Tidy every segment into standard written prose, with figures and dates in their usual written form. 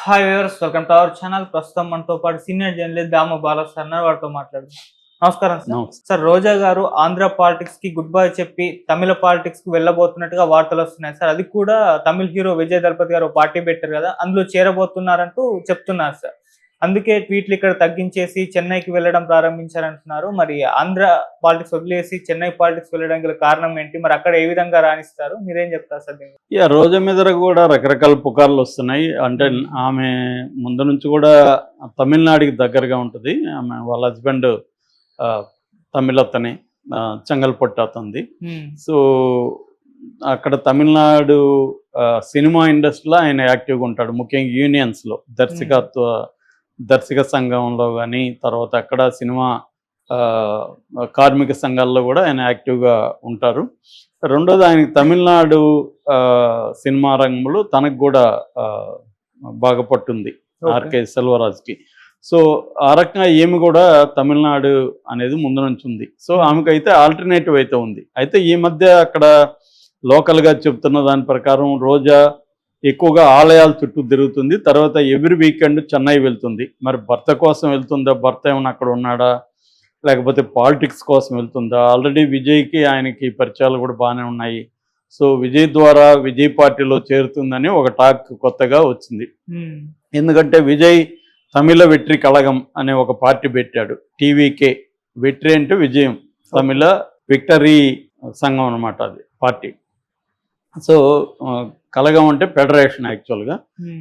Hi viewers, welcome to our channel. ప్రస్తుతం మనతో పాటు సీనియర్ జర్నలిస్ట్ దామ బాలా సార్ ఉన్నారు. వారితో మాట్లాడుతాం. నమస్కారం సార్. సార్, రోజా గారు ఆంధ్ర పాలిటిక్స్ కి గుడ్ బై చెప్పి తమిళ పాలిటిక్స్ కి వెళ్ళబోతున్నట్టుగా వార్తలు వస్తున్నాయి సార్. అది కూడా తమిళ హీరో విజయ్ దళపతి గారు పార్టీ పెట్టారు కదా, అందులో చేరబోతున్నారంటూ చెప్తున్నారు సార్. అందుకే ట్వీట్లు ఇక్కడ తగ్గించేసి చెన్నైకి వెళ్ళడం ప్రారంభించారంటున్నారు. మరి ఆంధ్ర పాలిటిక్స్ వదిలేసి చెన్నై పాలిటిక్స్ వెళ్ళడానికి గల కారణం ఏంటి? మరి అక్కడ ఏ విధంగా రాణిస్తారు? మీరేం చెప్తారు సార్ దీనికి? రోజా మీద కూడా రకరకాల పుకార్లు వస్తున్నాయి. అంటే ఆమె ముందు నుంచి కూడా తమిళనాడుకి దగ్గరగా ఉంటుంది. ఆమె వాళ్ళ హస్బెండ్ తమిళతని, చెంగల్పట్టు అతంది. సో అక్కడ తమిళనాడు సినిమా ఇండస్ట్రీలో ఆయన యాక్టివ్గా ఉంటాడు. ముఖ్యంగా యూనియన్స్లో దర్శక సంఘంలో కానీ, తర్వాత అక్కడ సినిమా కార్మిక సంఘాల్లో కూడా ఆయన యాక్టివ్గా ఉంటారు. రెండోది, ఆయనకి తమిళనాడు సినిమా రంగంలో తనకు కూడా బాగా పట్టుంది, ఆర్కే సెల్వరాజ్కి. సో ఆ రకంగా ఏమి కూడా తమిళనాడు అనేది ముందు నుంచి ఉంది. సో ఆమెకైతే ఆల్టర్నేటివ్ అయితే ఉంది. అయితే ఈ మధ్య అక్కడ లోకల్గా చెప్తున్న దాని ప్రకారం రోజా ఎక్కువగా ఆలయాల చుట్టూ తిరుగుతుంది. తర్వాత ఎవ్రీ వీకెండ్ చెన్నై వెళ్తుంది. మరి భర్త కోసం వెళ్తుందా, భర్త ఏమైనా అక్కడ ఉన్నాడా, లేకపోతే పాలిటిక్స్ కోసం వెళ్తుందా? ఆల్రెడీ విజయ్కి ఆయనకి పరిచయాలు కూడా బాగానే ఉన్నాయి. సో విజయ్ ద్వారా విజయ్ పార్టీలో చేరుతుందని ఒక టాక్ కొత్తగా వచ్చింది. ఎందుకంటే విజయ్ తమిళ వెట్రి కళగం అనే ఒక పార్టీ పెట్టాడు. టీవీకే, వెట్రి అంటే విజయం, తమిళ విక్టరీ సంఘం అనమాట అది పార్టీ. సో కళగం అంటే ఫెడరేషన్ యాక్చువల్గా.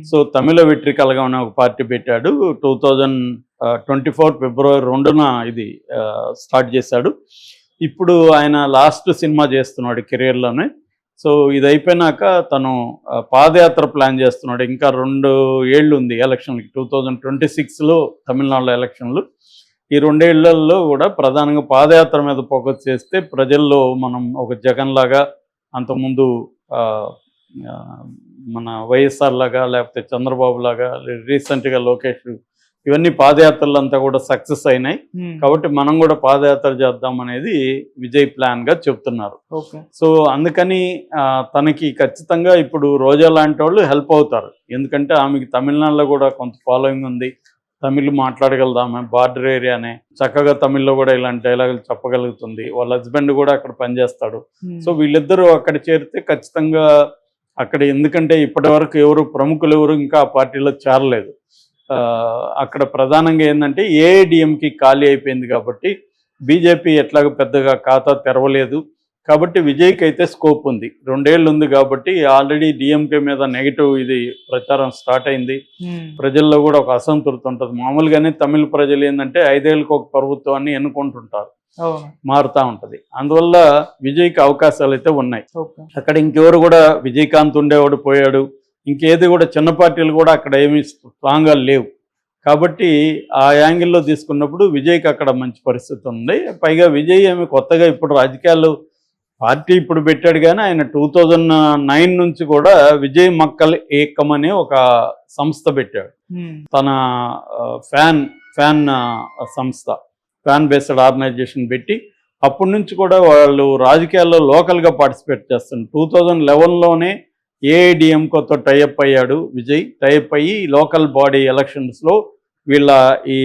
సో తమిళ వెట్రి కళగం అనే ఒక పార్టీ పెట్టాడు. 2024 ఫిబ్రవరి 2న ఇది స్టార్ట్ చేశాడు. ఇప్పుడు ఆయన లాస్ట్ సినిమా చేస్తున్నాడు కెరియర్లోనే. సో ఇది అయిపోయినాక తను పాదయాత్ర ప్లాన్ చేస్తున్నాడు. ఇంకా 2 ఏళ్ళు ఉంది ఎలక్షన్కి. 2026లో తమిళనాడులో ఎలక్షన్లు. ఈ 2 ఏళ్లలో కూడా ప్రధానంగా పాదయాత్ర మీద ఫోకస్ చేస్తే ప్రజల్లో మనం ఒక జగన్ లాగా, అంతకుముందు మన వైఎస్ఆర్ లాగా, లేకపోతే చంద్రబాబు లాగా, రీసెంట్గా లోకేష్, ఇవన్నీ పాదయాత్రలు అంతా కూడా సక్సెస్ అయినాయి. కాబట్టి మనం కూడా పాదయాత్ర చేద్దాం అనేది విజయ్ ప్లాన్ గా చెప్తున్నారు. సో అందుకని తనకి ఖచ్చితంగా ఇప్పుడు రోజా లాంటి వాళ్ళు హెల్ప్ అవుతారు. ఎందుకంటే ఆమెకి తమిళనాడులో కూడా కొంత ఫాలోయింగ్ ఉంది. తమిళ్ మాట్లాడగలదామె, బార్డర్ ఏరియానే, చక్కగా తమిళ్లో కూడా ఇలాంటి డైలాగులు చెప్పగలుగుతుంది. వాళ్ళ హస్బెండ్ కూడా అక్కడ పనిచేస్తాడు. సో వీళ్ళిద్దరూ అక్కడ చేరితే ఖచ్చితంగా అక్కడ, ఎందుకంటే ఇప్పటి వరకు ప్రముఖులు ఎవరు ఇంకా ఆ పార్టీలో చేరలేదు. అక్కడ ప్రధానంగా ఏంటంటే ఏఐడిఎంకి ఖాళీ అయిపోయింది కాబట్టి బీజేపీ ఎట్లాగో పెద్దగా ఖాతా తెరవలేదు. కాబట్టి విజయ్కి అయితే స్కోప్ ఉంది. 2 ఏళ్ళు ఉంది కాబట్టి ఆల్రెడీ డిఎంకే మీద నెగిటివ్ ఇది ప్రచారం స్టార్ట్ అయింది. ప్రజల్లో కూడా ఒక అసంతృప్తి ఉంటుంది. మామూలుగానే తమిళ ప్రజలు ఏంటంటే 5 ఏళ్ళకి ఒక ప్రభుత్వాన్ని ఎన్నుకుంటుంటారు, మారుతూ ఉంటుంది. అందువల్ల విజయ్కి అవకాశాలు అయితే ఉన్నాయి. అక్కడ ఇంకెవరు కూడా, విజయకాంత్ ఉండేవాడు పోయాడు, ఇంకేది కూడా చిన్న పార్టీలు కూడా అక్కడ ఏమీ స్ట్రాంగ్గా లేవు. కాబట్టి ఆ యాంగిల్లో తీసుకున్నప్పుడు విజయ్కి అక్కడ మంచి పరిస్థితి ఉంది. పైగా విజయ్ ఏమి కొత్తగా ఇప్పుడు రాజకీయాలు పార్టీ ఇప్పుడు పెట్టాడు, కానీ ఆయన 2009 నుంచి కూడా విజయ్ మక్కల్ ఏకం అనే ఒక సంస్థ పెట్టాడు. తన ఫ్యాన్ సంస్థ, ఫ్యాన్ బేస్డ్ ఆర్గనైజేషన్ పెట్టి అప్పటి నుంచి కూడా వాళ్ళు రాజకీయాల్లో లోకల్గా పార్టిసిపేట్ చేస్తున్నారు. 2011లోనే ఏఐడిఎంకోతో టైఅప్ అయ్యాడు విజయ్. టైఅప్ అయ్యి లోకల్ బాడీ ఎలక్షన్స్లో వీళ్ళ ఈ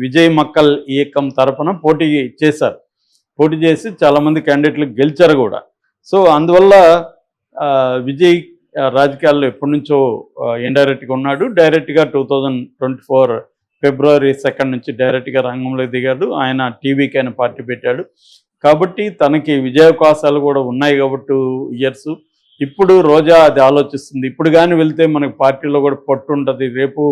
విజయ్ మక్కల్ ఏకం తరపున పోటీ చేశారు. పోటీ చేసి చాలామంది క్యాండిడేట్లు గెలిచారు కూడా. సో అందువల్ల విజయ్ రాజకీయాల్లో ఎప్పటి నుంచో ఇండైరెక్ట్గా ఉన్నాడు. డైరెక్ట్గా 2024 ఫిబ్రవరి 2 నుంచి డైరెక్ట్గా రంగంలో దిగాడు. ఆయన టీవీకి ఆయన పార్టీ పెట్టాడు. కాబట్టి తనకి విజయావకాశాలు కూడా ఉన్నాయి కాబట్టి 2 ఇయర్స్. ఇప్పుడు రోజా అది ఆలోచిస్తుంది. ఇప్పుడు కానీ వెళ్తే మనకి పార్టీలో కూడా పట్టు ఉంటుంది. రేపు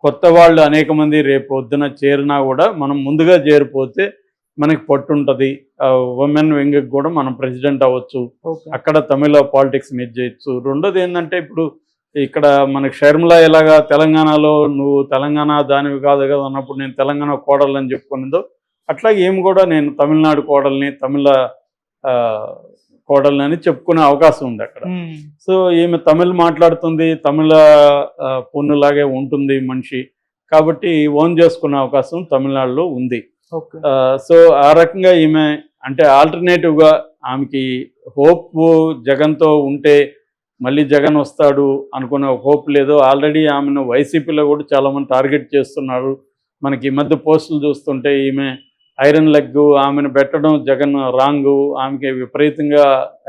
కొత్త వాళ్ళు అనేక మంది రేపు పొద్దున చేరినా కూడా మనం ముందుగా చేరిపోతే మనకి పట్టు ఉంటుంది. ఉమెన్ వింగ్కి కూడా మనం ప్రెసిడెంట్ అవ్వచ్చు, అక్కడ తమిళ పాలిటిక్స్ మీద చేయొచ్చు. రెండోది ఏంటంటే, ఇప్పుడు ఇక్కడ మనకి షర్మిల ఎలాగా తెలంగాణలో నువ్వు తెలంగాణ దానివి కాదు కదా అన్నప్పుడు నేను తెలంగాణ కోడలు అని చెప్పుకునేదో, అట్లాగే ఏమి కూడా నేను తమిళనాడు కోడల్ని, తమిళ కోడల్ని అని చెప్పుకునే అవకాశం ఉంది అక్కడ. సో ఈమె తమిళ్ మాట్లాడుతుంది, తమిళ పొన్నులాగే ఉంటుంది మనిషి, కాబట్టి ఓన్ చేసుకునే అవకాశం తమిళనాడులో ఉంది. సో ఆ రకంగా ఈమె అంటే ఆల్టర్నేటివ్గా ఆమెకి హోప్ జగన్తో ఉంటే మళ్ళీ జగన్ వస్తాడు అనుకునే హోప్ లేదు. ఆల్రెడీ ఆమెను వైసీపీలో కూడా చాలామంది టార్గెట్ చేస్తున్నారు. మనకి ఈ మధ్య పోస్టులు చూస్తుంటే ఈమె ఐరన్ లెగ్, ఆమెను పెట్టడం జగన్ రాంగు, ఆమెకి విపరీతంగా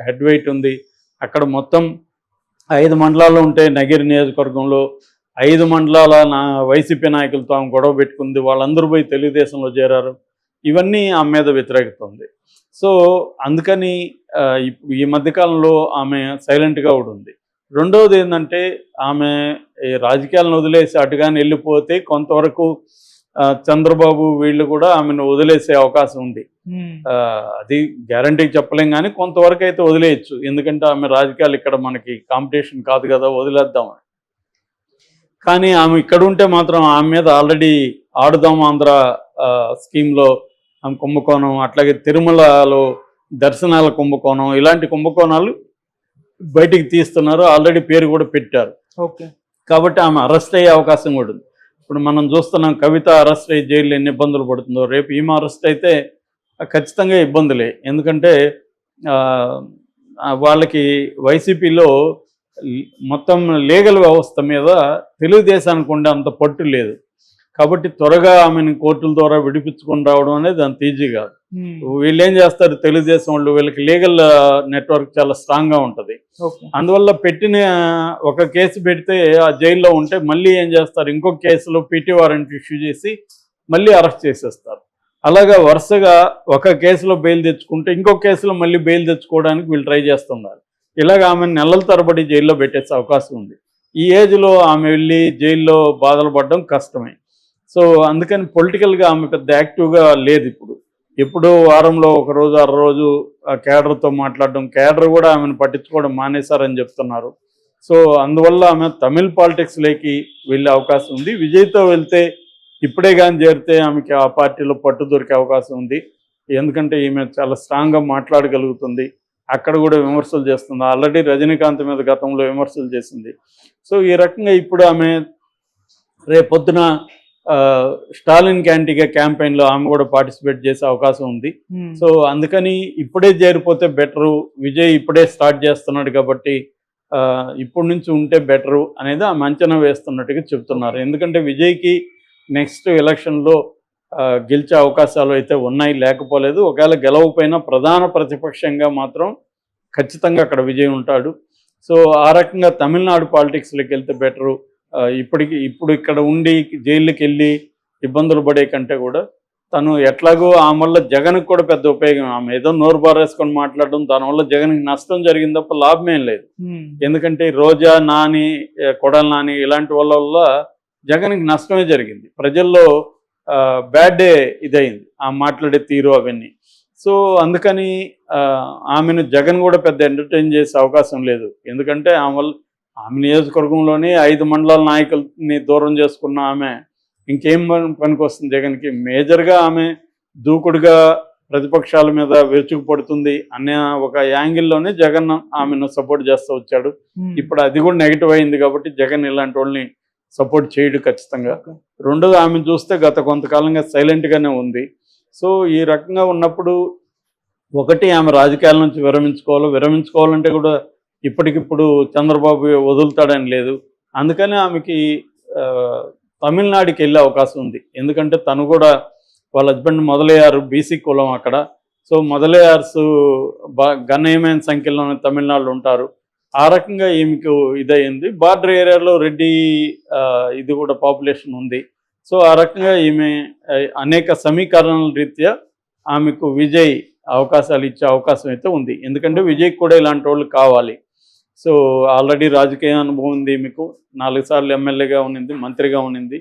హెడ్ వెయిట్ ఉంది. అక్కడ మొత్తం 5 మండలాలు ఉంటే నగిరి నియోజకవర్గంలో 5 మండలాల వైసీపీ నాయకులతో ఆమె గొడవ పెట్టుకుంది. వాళ్ళందరూ పోయి తెలుగుదేశంలో చేరారు. ఇవన్నీ ఆమె మీద వ్యతిరేకత ఉంది. సో అందుకని ఈ మధ్యకాలంలో ఆమె సైలెంట్గా కూడా ఉంది. రెండవది ఏంటంటే ఆమె ఈ రాజకీయాలను వదిలేసి అటుగాని వెళ్ళిపోతే కొంతవరకు చంద్రబాబు వీళ్ళు కూడా ఆమెను వదిలేసే అవకాశం ఉంది. అది గ్యారంటీ చెప్పలేం, కానీ కొంతవరకు అయితే వదిలేయచ్చు. ఎందుకంటే ఆమె రాజకీయాలు ఇక్కడ మనకి కాంపిటీషన్ కాదు కదా, వదిలేద్దాం. కానీ ఆమె ఇక్కడ ఉంటే మాత్రం ఆమె మీద ఆల్రెడీ ఆడుదాం ఆంధ్ర స్కీమ్లో ఆమె కుంభకోణం, అట్లాగే తిరుమలలో దర్శనాల కుంభకోణం, ఇలాంటి కుంభకోణాలు బయటికి తీస్తున్నారు. ఆల్రెడీ పేరు కూడా పెట్టారు. ఓకే, కాబట్టి ఆమె అరెస్ట్ అయ్యే అవకాశం కూడా ఉంది. ఇప్పుడు మనం చూస్తున్నాం, కవిత అరెస్ట్ అయ్యి జైల్లో ఎన్ని ఇబ్బందులు పడుతుందో. రేపు ఈమె అరెస్ట్ అయితే ఖచ్చితంగా ఇబ్బందులే. ఎందుకంటే వాళ్ళకి వైసీపీలో మొత్తం లీగల్ వ్యవస్థ మీద తెలుగుదేశానికి ఉండే అంత పట్టు లేదు. కాబట్టి త్వరగా ఆమెను కోర్టుల ద్వారా విడిపించుకొని రావడం అనేది అంత ఈజీ కాదు. వీళ్ళు ఏం చేస్తారు, తెలుగుదేశం వాళ్ళు, వీళ్ళకి లీగల్ నెట్వర్క్ చాలా స్ట్రాంగ్గా ఉంటుంది. అందువల్ల పెట్టిన ఒక కేసు పెడితే ఆ జైల్లో ఉంటే మళ్ళీ ఏం చేస్తారు, ఇంకొక కేసులో పీటీ వారెంట్ ఇష్యూ చేసి మళ్ళీ అరెస్ట్ చేసేస్తారు. అలాగా వరుసగా ఒక కేసులో బెయిల్ తెచ్చుకుంటే ఇంకొక కేసులో మళ్ళీ బెయిల్ తెచ్చుకోవడానికి వీళ్ళు ట్రై చేస్తున్నారు. ఇలాగ ఆమె నెలల తరబడి జైల్లో పెట్టేసే అవకాశం ఉంది. ఈ ఏజ్లో ఆమె వెళ్ళి జైల్లో బాధలు పడడం కష్టమే. సో అందుకని పొలిటికల్గా ఆమె పెద్ద యాక్టివ్గా లేదు. ఎప్పుడో వారంలో ఒక రోజు అరరోజు కేడర్తో మాట్లాడడం, కేడర్ కూడా ఆమెను పట్టించుకోవడం మానేశారని చెప్తున్నారు. సో అందువల్ల ఆమె తమిళ్ పాలిటిక్స్లోకి వెళ్ళే అవకాశం ఉంది. విజయ్తో వెళ్తే ఇప్పుడే కానీ చేరితే ఆమెకి ఆ పార్టీలో పట్టు దొరికే అవకాశం ఉంది. ఎందుకంటే ఈమె చాలా స్ట్రాంగ్గా మాట్లాడగలుగుతుంది. అక్కడ కూడా విమర్శలు చేస్తుంది. ఆల్రెడీ రజనీకాంత్ మీద గతంలో విమర్శలు చేసింది. సో ఈ రకంగా ఇప్పుడు ఆమె రేపొద్దున స్టాలిన్ క్యాంటీగా క్యాంపెయిన్లో ఆమె కూడా పార్టిసిపేట్ చేసే అవకాశం ఉంది. సో అందుకని ఇప్పుడే చేరిపోతే బెటరు. విజయ్ ఇప్పుడే స్టార్ట్ చేస్తున్నాడు కాబట్టి ఇప్పటి నుంచి ఉంటే బెటరు అనేది ఆమె అంచనా వేస్తున్నట్టుగా చెప్తున్నారు. ఎందుకంటే విజయ్కి నెక్స్ట్ ఎలక్షన్లో గెలిచే అవకాశాలు అయితే ఉన్నాయి, లేకపోలేదు. ఒకవేళ గెలవకపోయినా ప్రధాన ప్రతిపక్షంగా మాత్రం ఖచ్చితంగా అక్కడ విజయ్ ఉంటాడు. సో ఆ రకంగా తమిళనాడు పాలిటిక్స్లోకి వెళ్తే బెటరు. ఇప్పుడు ఇక్కడ ఉండి జైలుకి వెళ్ళి ఇబ్బందులు పడే కంటే కూడా తను ఎట్లాగో ఆమె వల్ల జగన్కి కూడా పెద్ద ఉపయోగం. ఆమె ఏదో నోరు బారేసుకొని మాట్లాడడం, దానివల్ల జగన్కి నష్టం జరిగింది తప్ప లాభమేం లేదు. ఎందుకంటే రోజా, నాని, కొడాలి నాని ఇలాంటి వల్ల జగన్కి నష్టమే జరిగింది. ప్రజల్లో బ్యాడ్ డే ఇదయింది ఆ మాట్లాడే తీరు అవన్నీ. సో అందుకని ఆమెను జగన్ కూడా పెద్ద ఎంటర్టైన్ చేసే అవకాశం లేదు. ఎందుకంటే ఆమె నియోజకవర్గంలోనే 5 మండలాల నాయకుల్ని దూరం చేసుకున్న ఆమె ఇంకేం పనికి వస్తుంది జగన్కి. మేజర్గా ఆమె దూకుడుగా ప్రతిపక్షాల మీద విరుచుకుపడుతుంది అనే ఒక యాంగిల్లోనే జగన్ ఆమెను సపోర్ట్ చేస్తూ వచ్చాడు. ఇప్పుడు అది కూడా నెగిటివ్ అయింది కాబట్టి జగన్ ఇలాంటి వాళ్ళని సపోర్ట్ చేయడు ఖచ్చితంగా. రెండోది ఆమెను చూస్తే గత కొంతకాలంగా సైలెంట్గానే ఉంది. సో ఈ రకంగా ఉన్నప్పుడు ఒకటి ఆమె రాజకీయాల నుంచి విరమించుకోవాలంటే కూడా ఇప్పటికిప్పుడు చంద్రబాబు వదులుతాడని లేదు. అందుకని ఆమెకి తమిళనాడుకి వెళ్ళే అవకాశం ఉంది. ఎందుకంటే తను కూడా వాళ్ళ హస్బెండ్ మొదలయ్యారు, బీసీ కులం అక్కడ. సో మొదలయ్యార్స్ గణనీయమైన సంఖ్యలోనే తమిళనాడులో ఉంటారు. ఆ రకంగా ఈమెకు ఇదయింది. బార్డర్ ఏరియాలో రెడ్డి ఇది కూడా పాపులేషన్ ఉంది. సో ఆ రకంగా ఈమె అనేక సమీకరణల రీత్యా ఆమెకు విజయ్ అవకాశాలు ఇచ్చే అవకాశం అయితే ఉంది. ఎందుకంటే విజయ్కి కూడా ఇలాంటి వాళ్ళు కావాలి. సో ఆల్రెడీ రాజకీయ అనుభవం ఉంది ఈమెకు. 4 సార్లు ఎమ్మెల్యేగా ఉన్నింది, మంత్రిగా ఉన్నింది.